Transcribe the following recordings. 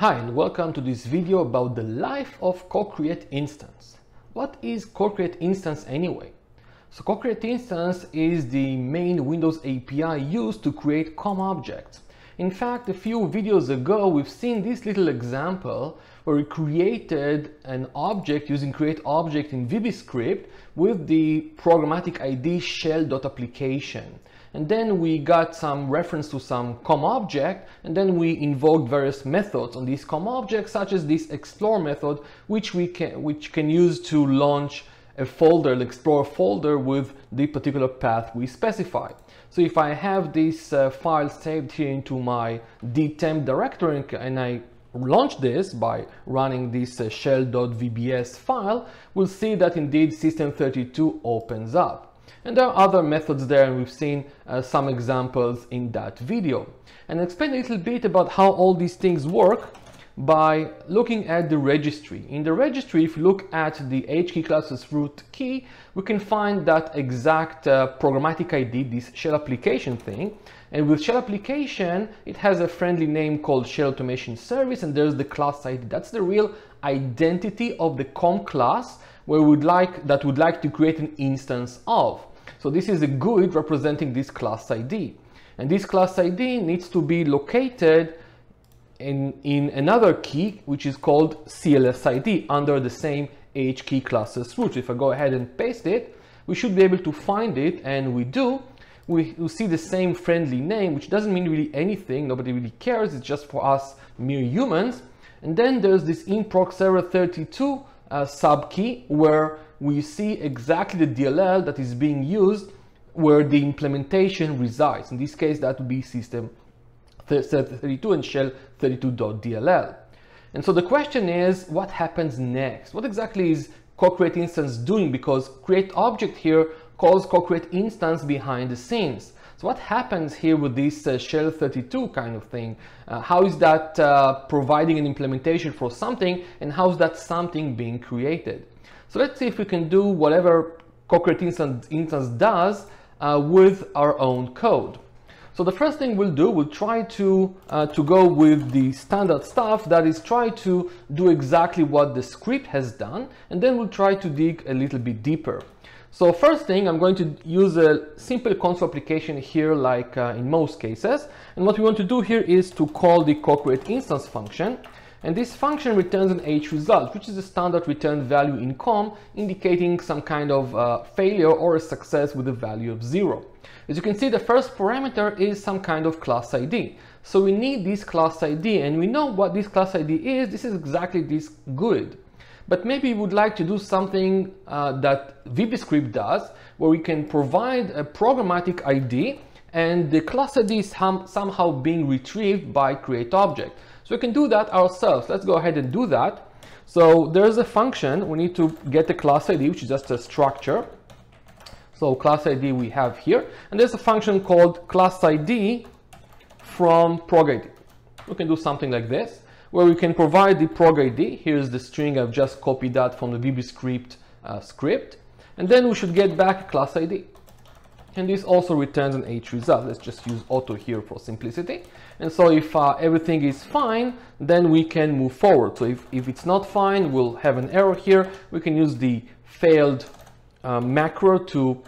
Hi and welcome to this video about the life of CoCreateInstance. What is CoCreateInstance anyway? So CoCreateInstance is the main Windows API used to create COM objects. In fact, a few videos ago we've seen this little example where we created an object using createObject in VBScript with the programmatic ID shell.application. And then we got some reference to some COM object, and then we invoked various methods on this COM object, such as this explore method, which can use to launch a folder, an Explorer folder with the particular path we specify. So if I have this file saved here into my dtemp directory and I launch this by running this shell.vbs file, we'll see that indeed system32 opens up. And there are other methods there, and we've seen some examples in that video. And I'll explain a little bit about how all these things work by looking at the registry. In the registry, if you look at the HKey classes root key, we can find that exact programmatic ID, this shell application thing. And with shell application, it has a friendly name called shell automation service, and there's the class ID. That's the real identity of the COM class where would like to create an instance of. So this is a GUID representing this class ID. And this class ID needs to be located in another key, which is called CLSID under the same HKey classes root. If I go ahead and paste it, we should be able to find it, and we do. We see the same friendly name, which doesn't mean really anything. Nobody really cares. It's just for us mere humans. And then there's this inproc server 32 subkey where we see exactly the DLL that is being used where the implementation resides. In this case, that would be system 32 and shell 32.dll. And so the question is, what happens next? What exactly is CoCreateInstance doing? Because createObject here calls CoCreateInstance behind the scenes. So what happens here with this shell 32 kind of thing? How is that providing an implementation for something, and how is that something being created? So let's see if we can do whatever CoCreateInstance does with our own code. So the first thing we'll do, we'll try to go with the standard stuff, that is try to do exactly what the script has done, and then we'll try to dig a little bit deeper. So first thing, I'm going to use a simple console application here, like in most cases. And what we want to do here is to call the CoCreateInstance function. And this function returns an H result, which is a standard return value in COM, indicating some kind of failure or a success with a value of 0. As you can see, the first parameter is some kind of class ID. So we need this class ID, and we know what this class ID is. This is exactly this GUID. But maybe we would like to do something that VBScript does, where we can provide a programmatic ID and the class ID is somehow being retrieved by createObject. So we can do that ourselves. Let's go ahead and do that. So there's a function. We need to get the class ID, which is just a structure. So class ID we have here. And there's a function called class ID from prog ID. We can do something like this, where we can provide the prog ID. Here's the string. I've just copied that from the VBScript script. And then we should get back class ID. And this also returns an H result. Let's just use auto here for simplicity. And so if everything is fine, then we can move forward. So if it's not fine, we'll have an error here. We can use the failed macro to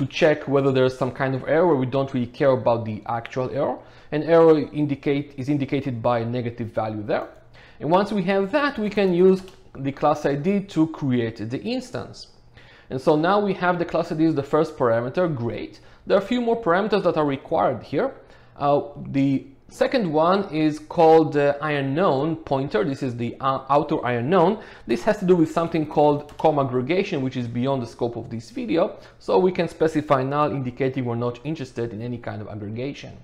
check whether there's some kind of error where we don't really care about the actual error. An error is indicated by a negative value there. And once we have that, we can use the class ID to create the instance. And so now we have the class ID as the first parameter. Great. There are a few more parameters that are required here. The second one is called unknown pointer. This is the outer unknown. This has to do with something called COM aggregation, which is beyond the scope of this video. So we can specify null, indicating we're not interested in any kind of aggregation.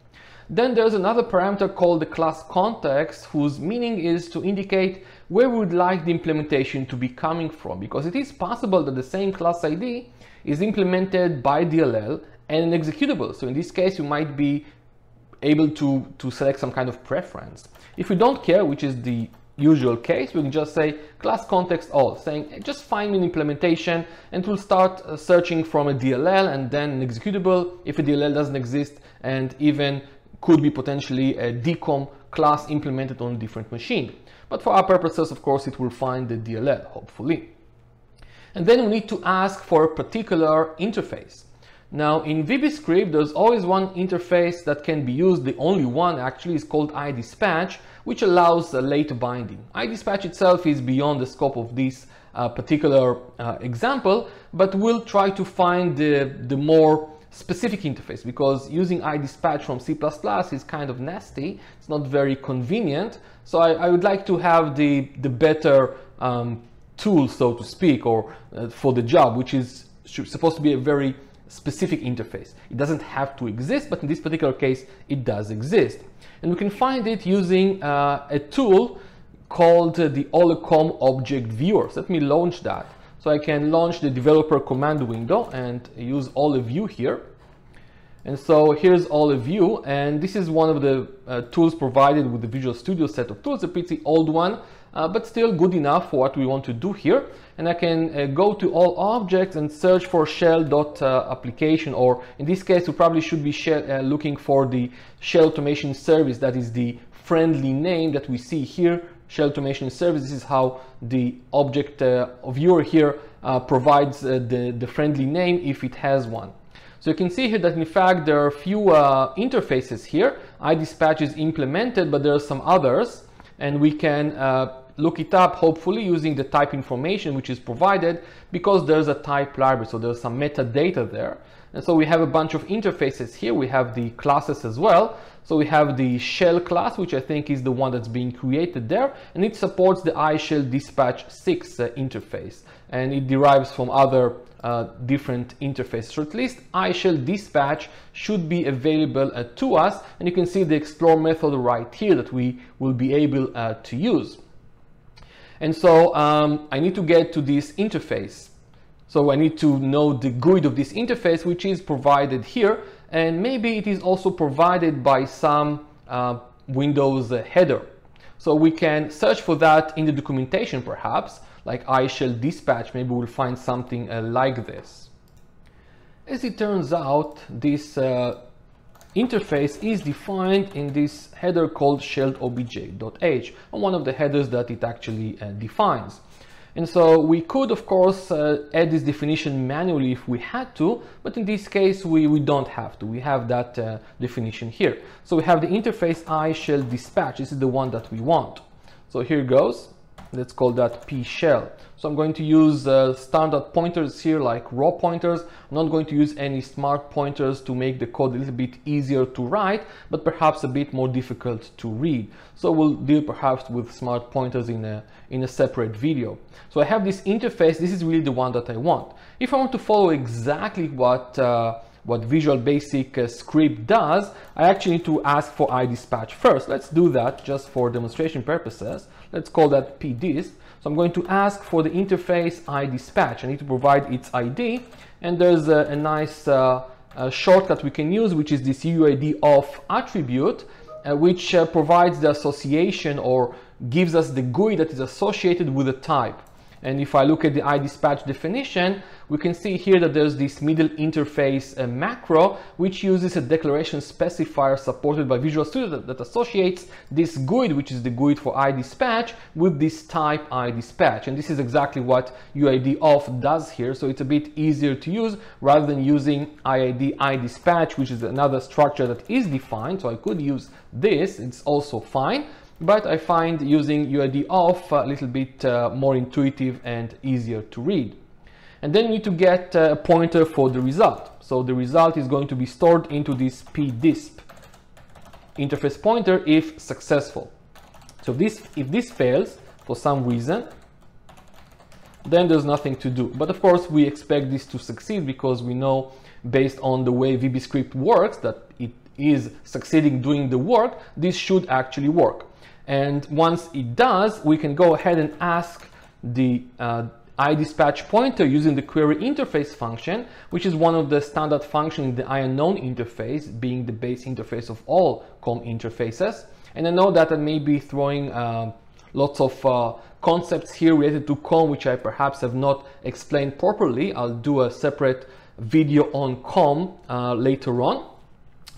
Then there's another parameter called the class context, whose meaning is to indicate where we would like the implementation to be coming from, because it is possible that the same class ID is implemented by DLL and an executable. So in this case, you might be able to select some kind of preference. If we don't care, which is the usual case, we can just say class context all, saying just find me an implementation, and we'll start searching from a DLL and then an executable if a DLL doesn't exist, and even could be potentially a DCOM class implemented on a different machine. But for our purposes, of course, it will find the DLL, hopefully. And then we need to ask for a particular interface. Now in VBScript, there's always one interface that can be used. The only one actually is called iDispatch, which allows late binding. iDispatch itself is beyond the scope of this particular example, but we'll try to find the more specific interface, because using iDispatch from C++ is kind of nasty. It's not very convenient. So I would like to have the better tool, so to speak, or for the job, which is supposed to be a very specific interface. It doesn't have to exist, but in this particular case, it does exist. And we can find it using a tool called the Olecom Object Viewer. So let me launch that. So I can launch the developer command window and use OleView here. And so here's OleView, and this is one of the tools provided with the Visual Studio set of tools, a pretty old one, but still good enough for what we want to do here. And I can go to all objects and search for shell.application, or in this case, we probably should be looking for the shell automation service. That is the friendly name that we see here, shell automation service. This is how the object viewer here provides the friendly name if it has one. So you can see here that in fact there are a few interfaces here. iDispatch is implemented, but there are some others, and we can look it up hopefully using the type information which is provided, because there's a type library, so there's some metadata there. And so we have a bunch of interfaces here. We have the classes as well. So we have the shell class, which I think is the one that's being created there, and it supports the iShell Dispatch 6 interface, and it derives from other different interfaces. So at least iShell Dispatch should be available to us, and you can see the explore method right here that we will be able to use. And so I need to get to this interface. So I need to know the GUID of this interface, which is provided here, and maybe it is also provided by some Windows header. So we can search for that in the documentation, perhaps, like iShell Dispatch. Maybe we'll find something like this. As it turns out, this interface is defined in this header called shellobj.h, and one of the headers that it actually defines. And so we could, of course, add this definition manually if we had to, but in this case, we don't have to. We have that definition here. So we have the interface iShell Dispatch. This is the one that we want. So here goes. Let's call that pshell. So I'm going to use standard pointers here, like raw pointers. I'm not going to use any smart pointers to make the code a little bit easier to write, but perhaps a bit more difficult to read. So we'll deal perhaps with smart pointers in a separate video. So I have this interface. This is really the one that I want. If I want to follow exactly what Visual Basic script does, I actually need to ask for iDispatch first. Let's do that just for demonstration purposes. Let's call that pdist. So I'm going to ask for the interface iDispatch. I need to provide its ID, and there's a nice shortcut we can use, which is this UID of attribute, which provides the association or gives us the GUI that is associated with a type. And if I look at the iDispatch definition, we can see here that there's this middle interface macro, which uses a declaration specifier supported by Visual Studio that associates this GUID, which is the GUID for iDispatch, with this type iDispatch. And this is exactly what UID of does here. So it's a bit easier to use rather than using IID iDispatch, which is another structure that is defined. So I could use this, it's also fine. But I find using UID of a little bit more intuitive and easier to read. And then you need to get a pointer for the result. So the result is going to be stored into this pdisp interface pointer if successful. So if this fails for some reason, then there's nothing to do. But of course, we expect this to succeed because we know, based on the way VBScript works, that it is succeeding doing the work. This should actually work. And once it does, we can go ahead and ask the iDispatch pointer using the query interface function, which is one of the standard functions in the IUnknown interface, being the base interface of all COM interfaces. And I know that I may be throwing lots of concepts here related to COM, which I perhaps have not explained properly. I'll do a separate video on COM later on.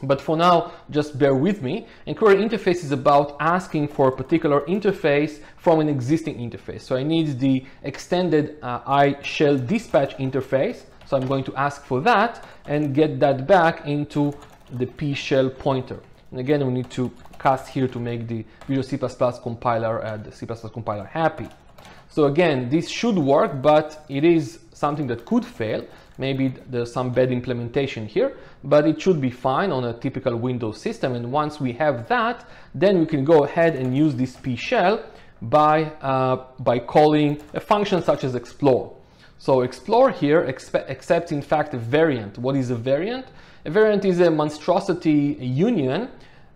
But for now, just bear with me. And query interface is about asking for a particular interface from an existing interface. So I need the extended iShell dispatch interface. So I'm going to ask for that and get that back into the pshell pointer. And again, we need to cast here to make the Visual C++ compiler, the C++ compiler happy. So again, this should work, but it is something that could fail. Maybe there's some bad implementation here, but it should be fine on a typical Windows system. And once we have that, then we can go ahead and use this pshell by calling a function such as explore. So explore here accepts in fact a variant. What is a variant? A variant is a monstrosity union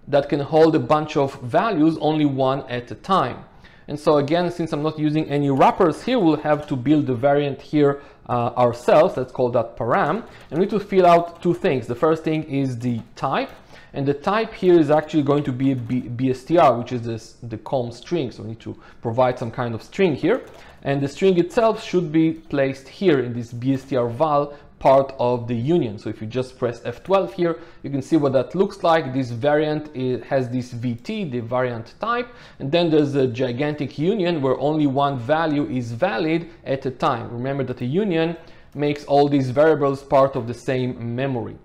that can hold a bunch of values, only one at a time. And so again, since I'm not using any wrappers here, we'll have to build the variant here ourselves. Let's call that param. And we need to fill out two things. The first thing is the type. And the type here is actually going to be a BSTR, which is the com string. So we need to provide some kind of string here. And the string itself should be placed here in this BSTR val part of the union. So if you just press F12 here, you can see what that looks like. This variant has this VT, the variant type, and then there's a gigantic union where only one value is valid at a time. Remember that a union makes all these variables part of the same memory.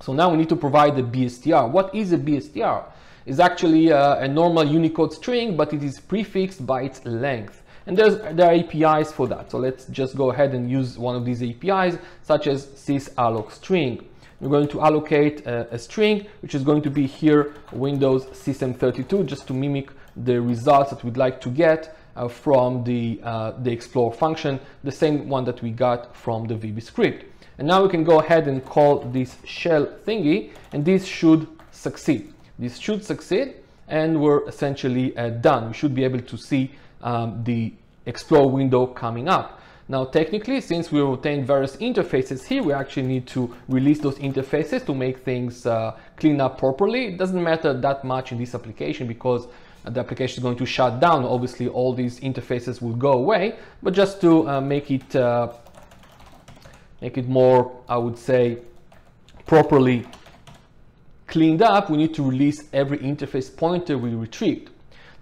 So now we need to provide the BSTR. What is a BSTR? It's actually a normal Unicode string, but it is prefixed by its length. And there are APIs for that. So let's just go ahead and use one of these APIs, such as sysalloc string. We're going to allocate a string, which is going to be here Windows system32, just to mimic the results that we'd like to get from the explore function, the same one that we got from the VB script. And now we can go ahead and call this shell thingy, and this should succeed. This should succeed, and we're essentially done. We should be able to see the explore window coming up. Now technically, since we obtained various interfaces here, we actually need to release those interfaces to make things clean up properly. It doesn't matter that much in this application because the application is going to shut down. Obviously all these interfaces will go away, but just to make it more, I would say, properly cleaned up, we need to release every interface pointer we retrieved.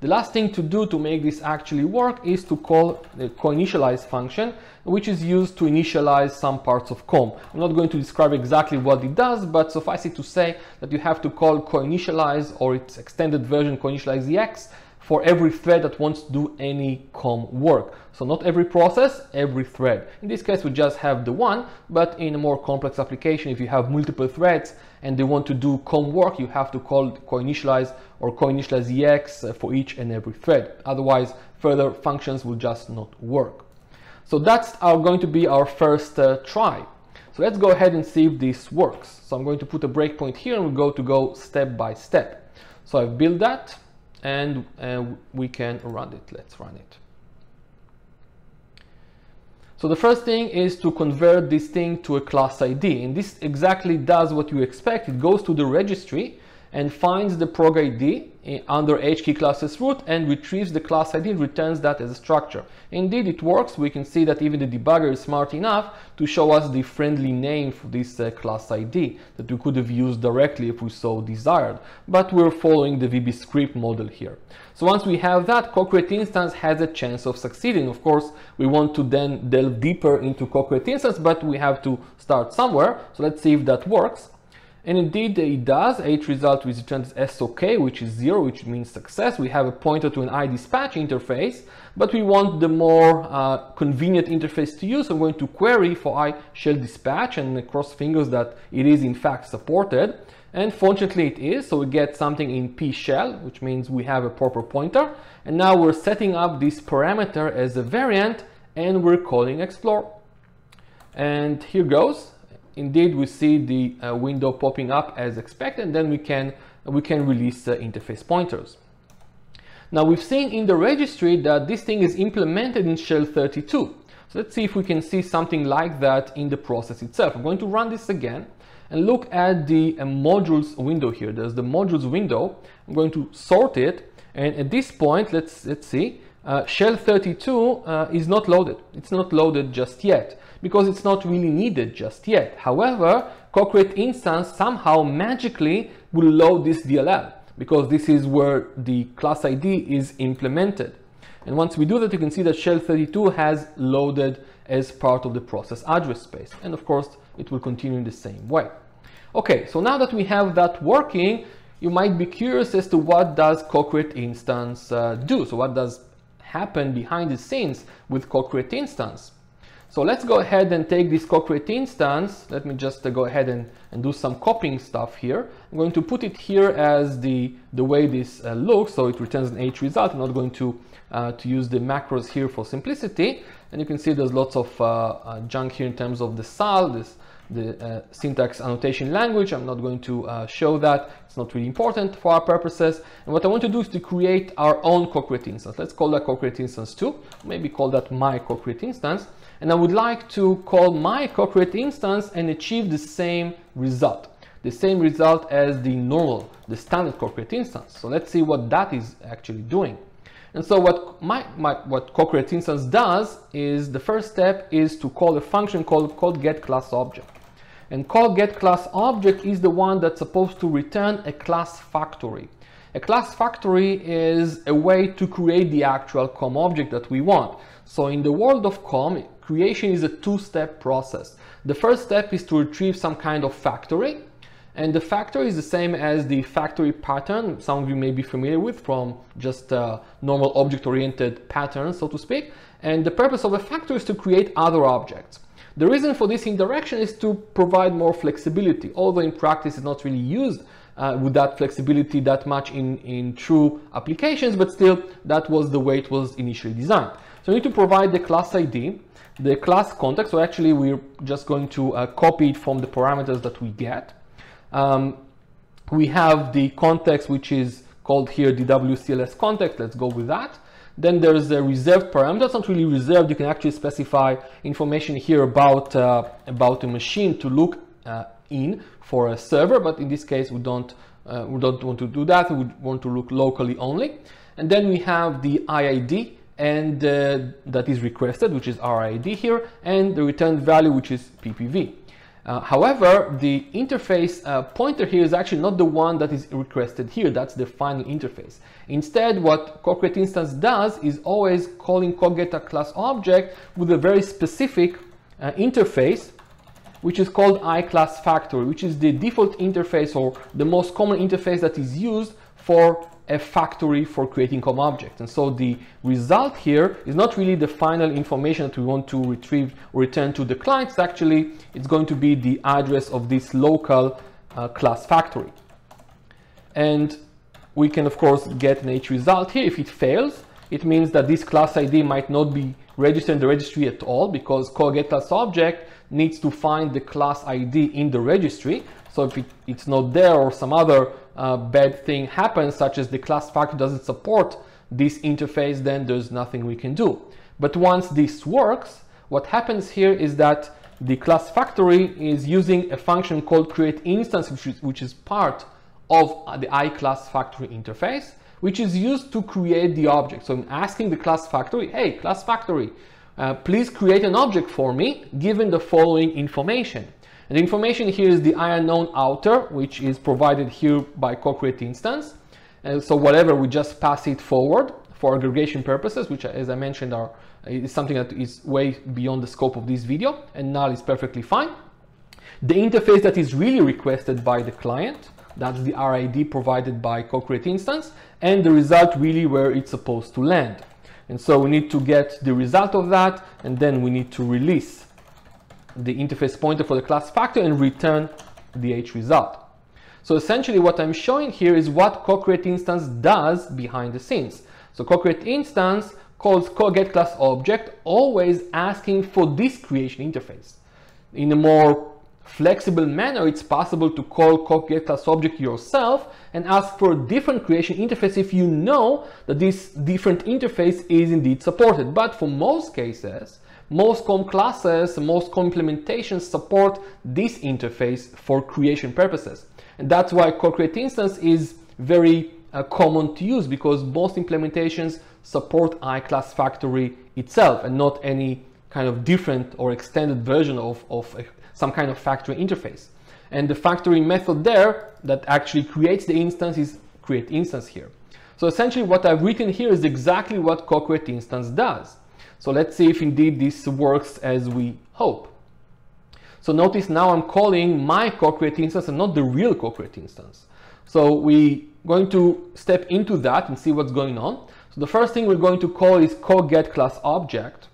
The last thing to do to make this actually work is to call the coinitialize function, which is used to initialize some parts of COM. I'm not going to describe exactly what it does, but suffice it to say that you have to call coinitialize, or its extended version coinitialize-ex, for every thread that wants to do any COM work. So not every process, every thread. In this case, we just have the one, but in a more complex application, if you have multiple threads and they want to do COM work, you have to call coinitialize or coinitialize-ex for each and every thread. Otherwise, further functions will just not work. So that's going to be our first try. So let's go ahead and see if this works. So I'm going to put a breakpoint here and we're going to go step by step. So I've built that, and we can run it. Let's run it. So the first thing is to convert this thing to a class ID, and this exactly does what you expect. It goes to the registry and finds the prog ID under HKey classes root and retrieves the class ID and returns that as a structure. Indeed, it works. We can see that even the debugger is smart enough to show us the friendly name for this class ID that we could have used directly if we so desired, but we're following the VB script model here. So once we have that, CoCreateInstance has a chance of succeeding. Of course, we want to then delve deeper into CoCreateInstance, but we have to start somewhere. So let's see if that works. And indeed it does. H result returns SOK, which is 0, which means success. We have a pointer to an iDispatch interface, but we want the more convenient interface to use. So I'm going to query for iShell dispatch and cross fingers that it is in fact supported. And fortunately it is, so we get something in pshell, which means we have a proper pointer. And now we're setting up this parameter as a variant and we're calling explore. And here goes. Indeed, we see the window popping up as expected, and then we can release interface pointers. Now we've seen in the registry that this thing is implemented in shell 32. So let's see if we can see something like that in the process itself. I'm going to run this again and look at the modules window here. There's the modules window. I'm going to sort it, and at this point, let's see. Shell 32 is not loaded. It's not loaded just yet, because it's not really needed just yet. However, CoCreateInstance somehow magically will load this DLL, because this is where the class ID is implemented. And once we do that, you can see that shell32 has loaded as part of the process address space. And of course, it will continue in the same way. Okay, so now that we have that working, you might be curious as to what does CoCreateInstance do. So what does happen behind the scenes with CoCreateInstance? So let's go ahead and take this CoCreateInstance. Let me just go ahead and do some copying stuff here. I'm going to put it here as the way this looks, so it returns an H result. I'm not going to use the macros here for simplicity. And you can see there's lots of junk here in terms of the SAL, the syntax annotation language. I'm not going to show that. It's not really important for our purposes. And what I want to do is to create our own CoCreateInstance. Let's call that CoCreateInstance2. Maybe call that my CoCreateInstance. And I would like to call my CoCreateInstance and achieve the same result as the standard CoCreateInstance. So let's see what that is actually doing. And so what CoCreateInstance does is, the first step is to call a function called getClassObject. And getClassObject is the one that's supposed to return a class factory. A class factory is a way to create the actual COM object that we want. So in the world of COM, creation is a two-step process. The first step is to retrieve some kind of factory. And the factory is the same as the factory pattern some of you may be familiar with from just normal object-oriented patterns, so to speak. And the purpose of a factory is to create other objects. The reason for this indirection is to provide more flexibility, although in practice it's not really used with that flexibility that much in true applications, but still that was the way it was initially designed. So we need to provide the class ID, the class context, so actually we're just going to copy it from the parameters that we get. We have the context, which is called here the WCLS context. Let's go with that. Then there's a reserved parameter. It's not really reserved. You can actually specify information here about a machine to look in for a server, but in this case we don't want to do that. We want to look locally only. And then we have the IID, and that is requested, which is RID here, and the returned value, which is PPV. However, the interface pointer here is actually not the one that is requested here. That's the final interface. Instead, what CoCreateInstance does is always calling CoGetAClassObject with a very specific interface, which is called iClassFactory, which is the default interface or the most common interface that is used for a factory for creating COM objects. And so the result here is not really the final information that we want to retrieve or return to the client. It's going to be the address of this local class factory. And we can of course get an H result here. If it fails, it means that this class ID might not be registered in the registry at all, because CoGetClassObject needs to find the class ID in the registry. So if it's not there, or some other bad thing happens, such as the class factory doesn't support this interface, then there's nothing we can do. But once this works, what happens here is that the class factory is using a function called CreateInstance, which is part of the iClassFactory interface, which is used to create the object. So I'm asking the class factory, hey, class factory, please create an object for me, given the following information. And the information here is the IUnknown outer, which is provided here by CoCreateInstance. And so whatever, we just pass it forward for aggregation purposes, which, as I mentioned, is something that is way beyond the scope of this video, and null is perfectly fine. The interface that is really requested by the client, that's the RID provided by CoCreateInstance, and the result really where it's supposed to land. And so we need to get the result of that, and then we need to release the interface pointer for the class factor and return the H result. So essentially what I'm showing here is what CoCreateInstance does behind the scenes. So CoCreateInstance calls CoGetClassObject, always asking for this creation interface. In a more flexible manner, it's possible to call CoGetClassObject yourself and ask for a different creation interface if you know that this different interface is indeed supported. But for most cases, most COM classes, most COM implementations support this interface for creation purposes. And that's why CoCreateInstance is very common to use, because most implementations support iClassFactory itself and not any kind of different or extended version of some kind of factory interface. and the factory method there that actually creates the instance is CoCreateInstance here. So essentially what I've written here is exactly what CoCreateInstance does. So let's see if indeed this works as we hope. So notice now I'm calling my CoCreateInstance and not the real CoCreateInstance. So we're going to step into that and see what's going on. So the first thing we're going to call is CoGetClassObject.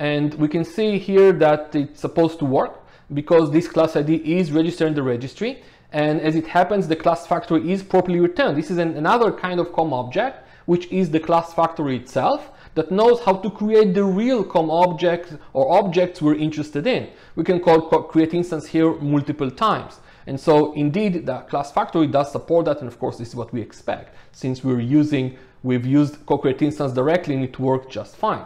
And we can see here that it's supposed to work because this class ID is registered in the registry. And as it happens, the class factory is properly returned. This is another kind of COM object, which is the class factory itself that knows how to create the real COM object or objects we're interested in. We can call CoCreateInstance here multiple times. And so indeed, the class factory does support that. And of course, this is what we expect since we've used CoCreateInstance directly and it worked just fine.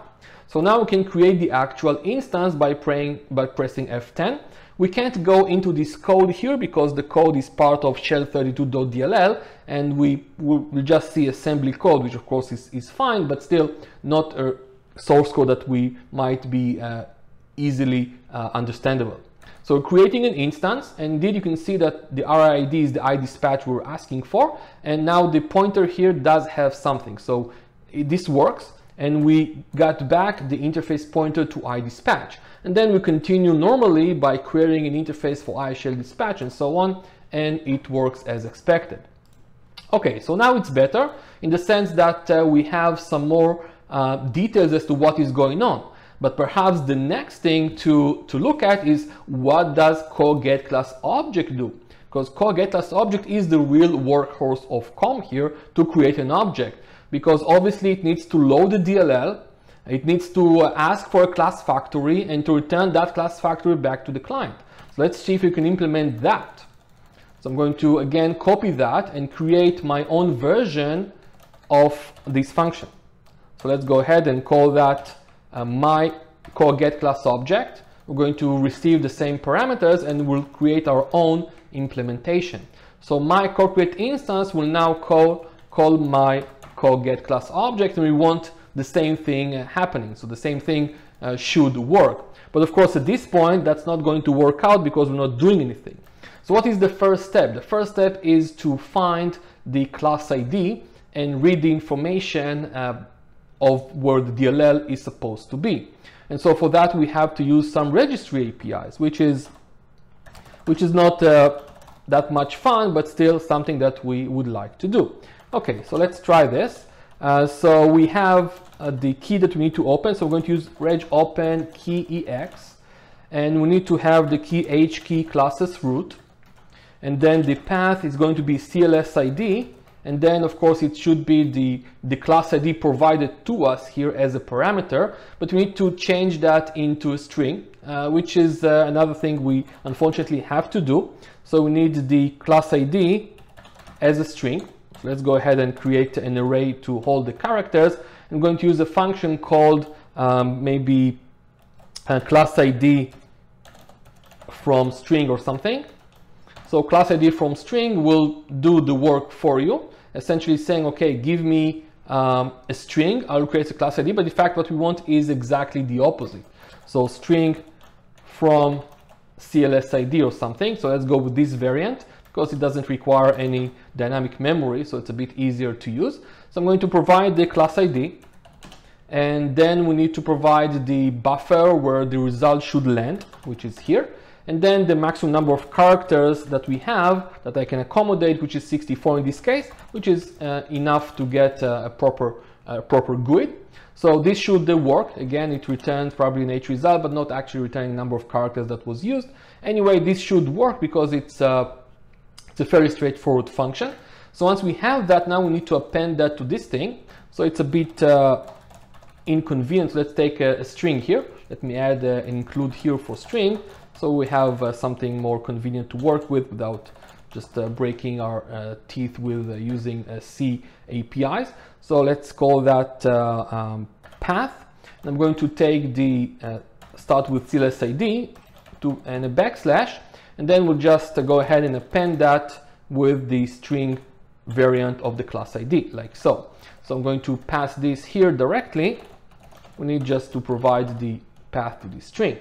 So now we can create the actual instance by pressing F10. We can't go into this code here because the code is part of shell32.dll and we just see assembly code, which of course is fine, but still not a source code that we might be easily understandable. So creating an instance, and indeed you can see that the RID is the iDispatch we're asking for, and now the pointer here does have something. So this works, and we got back the interface pointer to iDispatch. And then we continue normally by querying an interface for iShellDispatch and so on, and it works as expected. Okay, so now it's better in the sense that we have some more details as to what is going on. But perhaps the next thing to look at is what does CoGetClassObject do? Because CoGetClassObject is the real workhorse of COM here to create an object. Because obviously it needs to load the DLL, it needs to ask for a class factory and to return that class factory back to the client. So let's see if we can implement that. So I'm going to again copy that and create my own version of this function. So let's go ahead and call that my CoGetClassObject. We're going to receive the same parameters and we'll create our own implementation. So my CoCreateInstance will now call my CoGetClassObject, and we want the same thing happening. So the same thing should work. But of course, at this point, that's not going to work out because we're not doing anything. So what is the first step? The first step is to find the class ID and read the information of where the DLL is supposed to be. And so for that, we have to use some registry APIs, which is not that much fun, but still something that we would like to do. Okay, so let's try this. So we have the key that we need to open. So we're going to use reg open key ex, and we need to have the key h key classes root, and then the path is going to be CLS ID, and then of course it should be the class ID provided to us here as a parameter, but we need to change that into a string, which is another thing we unfortunately have to do. So we need the class ID as a string. So let's go ahead and create an array to hold the characters. I'm going to use a function called maybe class ID from string or something. So class ID from string will do the work for you, essentially saying, okay, give me a string, I'll create a class ID, but in fact what we want is exactly the opposite. So string from CLS ID or something. So let's go with this variant, because it doesn't require any dynamic memory, so it's a bit easier to use. So I'm going to provide the class ID, and then we need to provide the buffer where the result should land, which is here, and then the maximum number of characters that we have that I can accommodate, which is 64 in this case, which is enough to get a proper GUID. So this should work. Again, it returns probably an H result, but not actually returning the number of characters that was used. Anyway, this should work because it's a fairly straightforward function. So once we have that, now we need to append that to this thing. So it's a bit inconvenient. Let's take a string here. Let me add an include here for string. So we have something more convenient to work with without just breaking our teeth with using C APIs. So let's call that path. And I'm going to take the start with CLS ID and a backslash. And then we'll just go ahead and append that with the string variant of the class ID, like so. So I'm going to pass this here directly. We need just to provide the path to the string.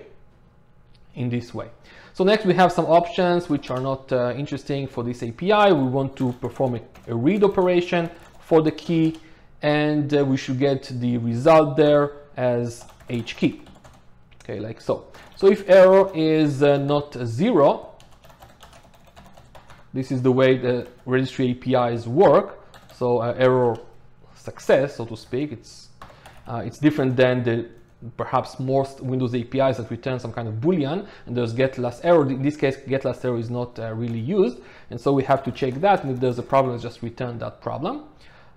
in this way. So next we have some options which are not interesting for this API. We want to perform a read operation for the key, and we should get the result there as H key. Okay, like so. So if error is not 0, this is the way the registry APIs work. So error success, so to speak, it's different than the perhaps most Windows APIs that return some kind of boolean, and there's get last error. In this case, get last error is not really used, and so we have to check that, and if there's a problem, let's just return that problem.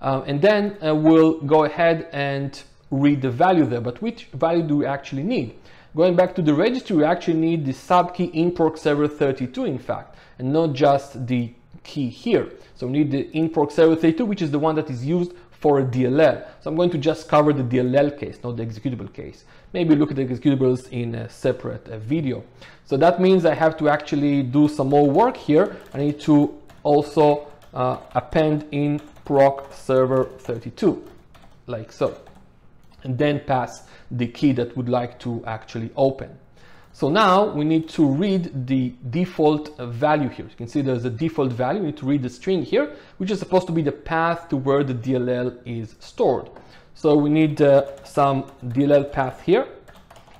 And then we'll go ahead and read the value there. But which value do we actually need? Going back to the registry, we actually need the subkey inproc server 32, in fact, and not just the key here. So we need the inproc server 32, which is the one that is used for a DLL. So I'm going to just cover the DLL case, not the executable case. Maybe look at the executables in a separate video. So that means I have to actually do some more work here. I need to also append in proc server 32, like so, and then pass the key that would like to actually open. So now we need to read the default value here. You can see there's a default value. We need to read the string here, which is supposed to be the path to where the DLL is stored. So we need some DLL path here.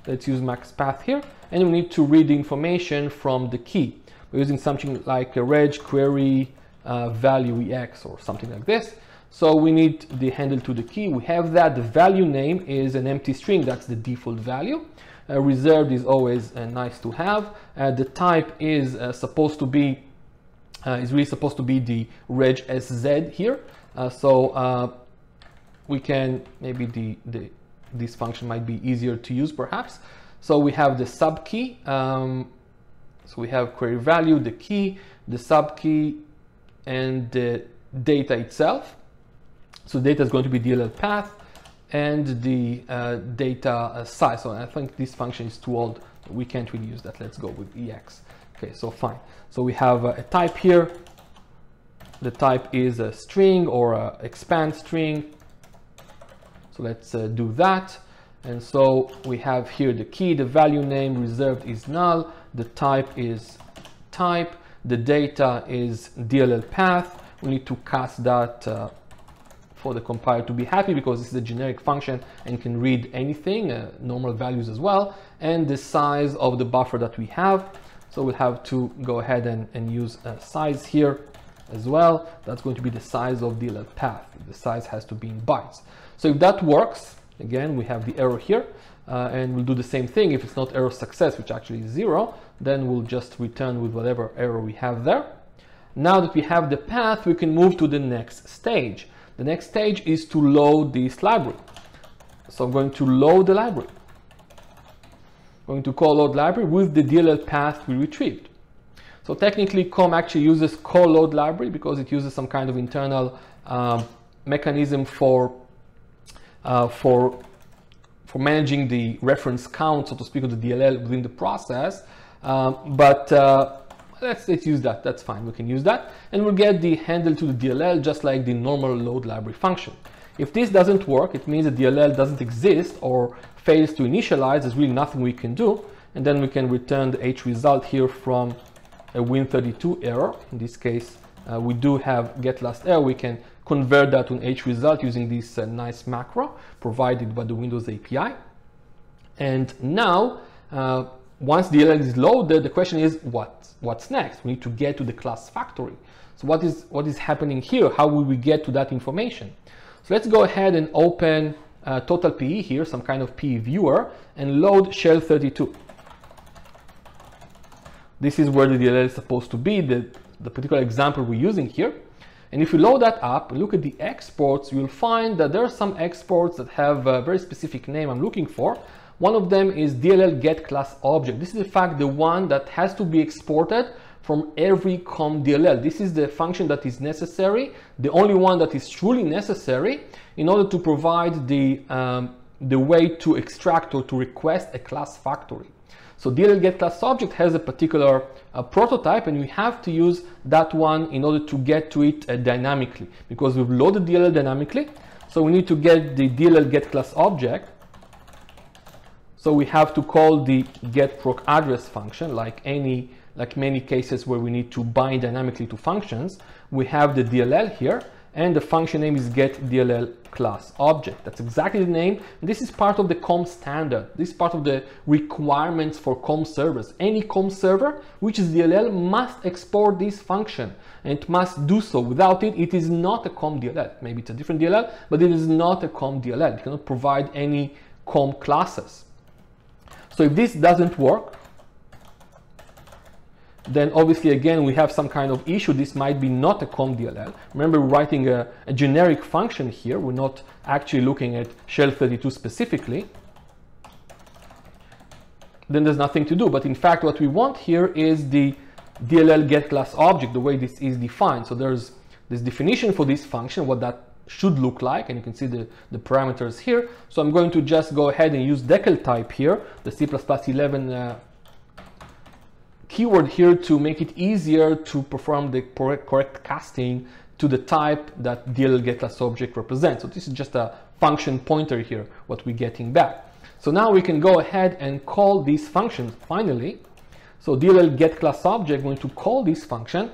Let's use max path here. And we need to read the information from the key. We're using something like a reg query value ex or something like this. So we need the handle to the key. We have that. The value name is an empty string. That's the default value. Reserved is always nice to have. The type is supposed to be really supposed to be the reg sz here. So we can maybe this function might be easier to use perhaps. So we have the subkey. So we have query value, the key, the subkey, and the data itself. So data is going to be DLL path and the data size. So I think this function is too old. We can't really use that. Let's go with EX. Okay, so fine. So we have a type here. The type is a string or a expand string. So let's do that. And so we have here the key, the value name reserved is null. The type is type. The data is DLL path. We need to cast that for the compiler to be happy, because this is a generic function and can read anything, normal values as well, and the size of the buffer that we have. So we'll have to go ahead and use a size here as well. That's going to be the size of DLL path. The size has to be in bytes. So if that works, again, we have the error here, and we'll do the same thing. If it's not error success, which actually is 0, then we'll just return with whatever error we have there. Now that we have the path, we can move to the next stage. The next stage is to load this library. So I'm going to load the library. I'm going to call load library with the DLL path we retrieved. So technically, COM actually uses call load library because it uses some kind of internal mechanism for managing the reference count, so to speak, of the DLL within the process. Let's use that. That's fine. We can use that, and we'll get the handle to the DLL just like the normal load library function. If this doesn't work, it means the DLL doesn't exist or fails to initialize. There's really nothing we can do, and then we can return the H result here from a Win32 error. In this case, we do have get last error. We can convert that to an H result using this nice macro provided by the Windows API. And now, once DLL is loaded, the question is what's next? We need to get to the class factory. So what is happening here? How will we get to that information? So let's go ahead and open total PE here, some kind of PE viewer, and load shell 32. This is where the DLL is supposed to be, the particular example we're using here. And if you load that up and look at the exports, you'll find that there are some exports that have a very specific name I'm looking for. One of them is DLL get class object. This is in fact the one that has to be exported from every COM DLL. This is the function that is necessary, the only one that is truly necessary in order to provide the way to extract or to request a class factory. So DLL get class object has a particular prototype, and we have to use that one in order to get to it dynamically, because we've loaded DLL dynamically. So we need to get the DLL get class object. So we have to call the getProcAddress function, like many cases where we need to bind dynamically to functions. We have the DLL here, and the function name is getDLL class object. That's exactly the name. And this is part of the COM standard. This is part of the requirements for COM servers. Any COM server which is DLL must export this function, and it must do so. Without it, it is not a COM DLL. Maybe it's a different DLL, but it is not a COM DLL. It cannot provide any COM classes. So if this doesn't work, then obviously again we have some kind of issue. This might be not a COM DLL. Remember, we're writing a generic function here. We're not actually looking at shell 32 specifically. Then there's nothing to do. But in fact, what we want here is the DLL get class object, the way this is defined. So there's this definition for this function, what that should look like, and you can see the parameters here. So I'm going to just go ahead and use decal type here, the C++11 keyword here, to make it easier to perform the correct casting to the type that DLL get class object represents. So this is just a function pointer here, what we're getting back. So now we can go ahead and call this function finally. So DLL get class object, going to call this function,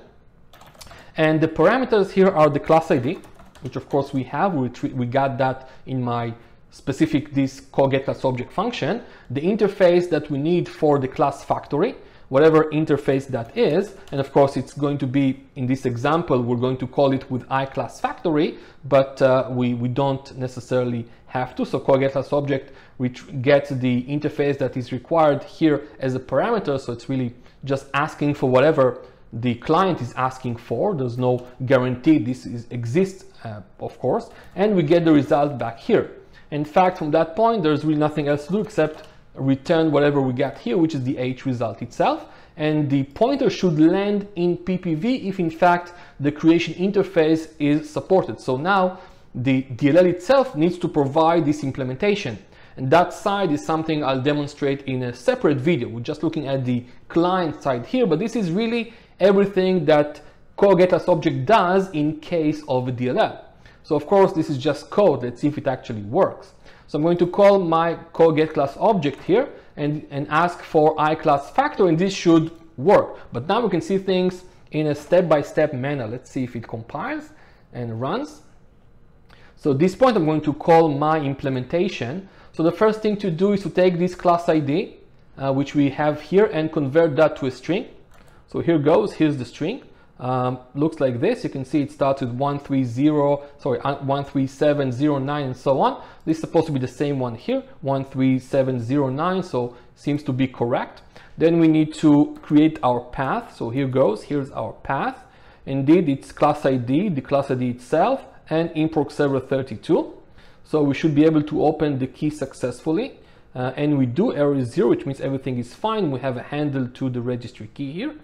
and the parameters here are the class ID, which of course we have. We got that in my specific this CoGetClassObject function, the interface that we need for the class factory, whatever interface that is, and of course it's going to be, in this example, we're going to call it with iClass factory, but we don't necessarily have to. So CoGetClassObject, which gets the interface that is required here as a parameter, so it's really just asking for whatever the client is asking for. There's no guarantee this exists, of course, and we get the result back here. In fact, from that point, there's really nothing else to do except return whatever we got here, which is the H result itself. And the pointer should land in PPV if in fact the creation interface is supported. So now the DLL itself needs to provide this implementation. And that side is something I'll demonstrate in a separate video. We're just looking at the client side here, but this is really everything that CoGetClassObject does in case of a DLL. So of course, this is just code. Let's see if it actually works. So I'm going to call my CoGetClassObject here and ask for iClass factor, and this should work. But now we can see things in a step-by-step manner. Let's see if it compiles and runs. So at this point, I'm going to call my implementation. So the first thing to do is to take this class ID, which we have here, and convert that to a string. So here goes, here's the string. Looks like this. You can see it starts with 13709 and so on. This is supposed to be the same one here, 13709, so seems to be correct. Then we need to create our path. So here goes, here's our path. Indeed, it's class ID, the class ID itself, and improc server 32. So we should be able to open the key successfully. And we do, error is 0, which means everything is fine. We have a handle to the registry key here.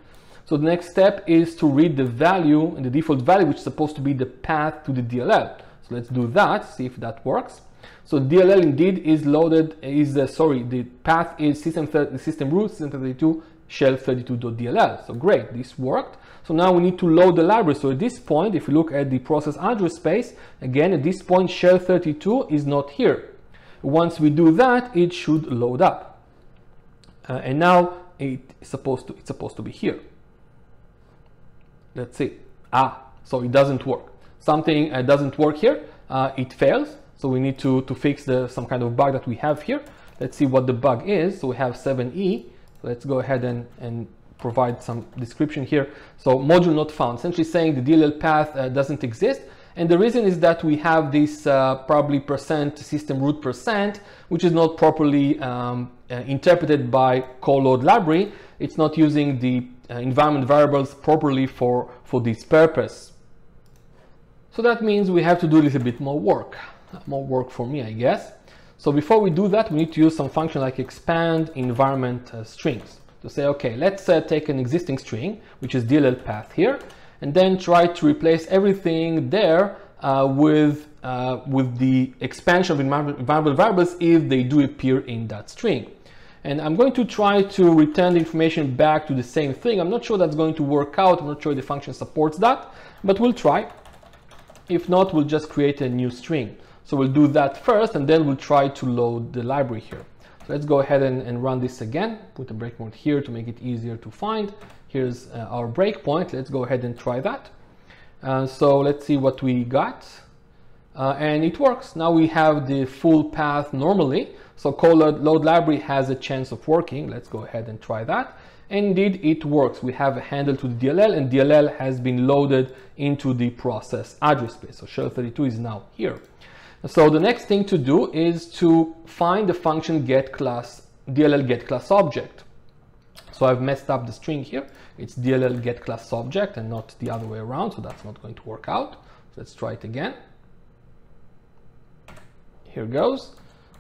So the next step is to read the value, and the default value, which is supposed to be the path to the DLL. So let's do that, see if that works. So DLL indeed is loaded, the path is system root, system32, shell32.dll. So great, this worked. So now we need to load the library. So at this point, if you look at the process address space, again, at this point, shell32 is not here. Once we do that, it should load up. And now it's supposed to be here. Let's see. So it doesn't work. Something doesn't work here. It fails. So we need to fix some kind of bug that we have here. Let's see what the bug is. So we have 7E. Let's go ahead and provide some description here. So module not found, essentially saying the DLL path doesn't exist. And the reason is that we have this probably % system root %, which is not properly interpreted by coload library. It's not using the environment variables properly for this purpose. So that means we have to do a little bit more work for me, I guess. So before we do that, we need to use some function like expand environment strings to say, okay, let's take an existing string, which is DLL path here, and then try to replace everything there with the expansion of environment variables if they do appear in that string. And I'm going to try to return the information back to the same thing. I'm not sure that's going to work out. I'm not sure the function supports that, but we'll try. If not, we'll just create a new string. So we'll do that first, and then we'll try to load the library here. So let's go ahead and run this again. Put a breakpoint here to make it easier to find. Here's our breakpoint. Let's go ahead and try that. So let's see what we got. And it works. Now we have the full path normally. So CoLoad library has a chance of working. Let's go ahead and try that. And indeed it works. We have a handle to the DLL, and DLL has been loaded into the process address space. So shell 32 is now here. So the next thing to do is to find the function DLL get class object. So I've messed up the string here. It's DLL get class object and not the other way around. So that's not going to work out. So let's try it again. Here goes.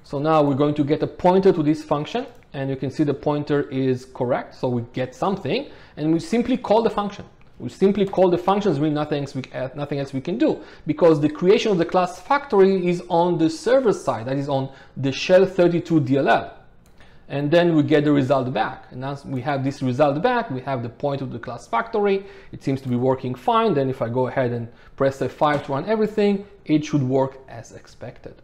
So now we're going to get a pointer to this function, and you can see the pointer is correct. So we get something, and we simply call the function. We simply call the functions, really nothing else we can do, because the creation of the class factory is on the server side, that is on the shell 32 DLL. And then we get the result back. And as we have this result back, we have the pointer to the class factory. It seems to be working fine. Then if I go ahead and press F5 to run everything, it should work as expected.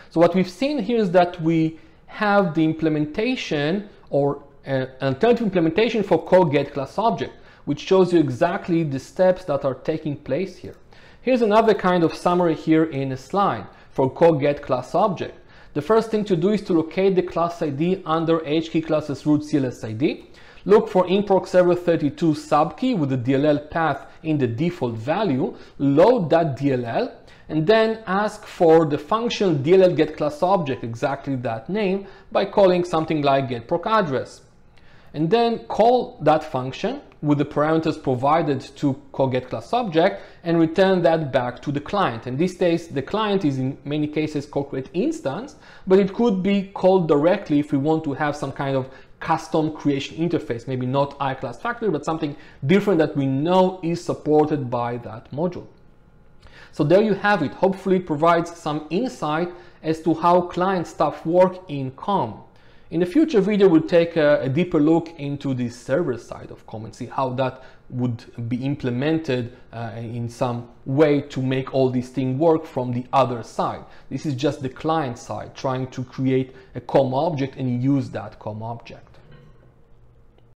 So what we've seen here is that we have the implementation, or an alternative implementation for CoGetClassObject, which shows you exactly the steps that are taking place here. Here's another kind of summary here in a slide for CoGetClassObject. The first thing to do is to locate the class ID under HKeyClasses root CLS ID. Look for improcserver32 subkey with the DLL path in the default value. Load that DLL, and then ask for the function DLL get class object, exactly that name, by calling something like get proc address. And then call that function with the parameters provided to CoGetClassObject and return that back to the client. In this case, the client is in many cases CoCreateInstance, but it could be called directly if we want to have some kind of custom creation interface, maybe not iClass Factory, but something different that we know is supported by that module. So there you have it. Hopefully it provides some insight as to how client stuff work in COM. In the future video, we'll take a deeper look into the server side of COM and see how that would be implemented in some way to make all these things work from the other side. This is just the client side, trying to create a COM object and use that COM object.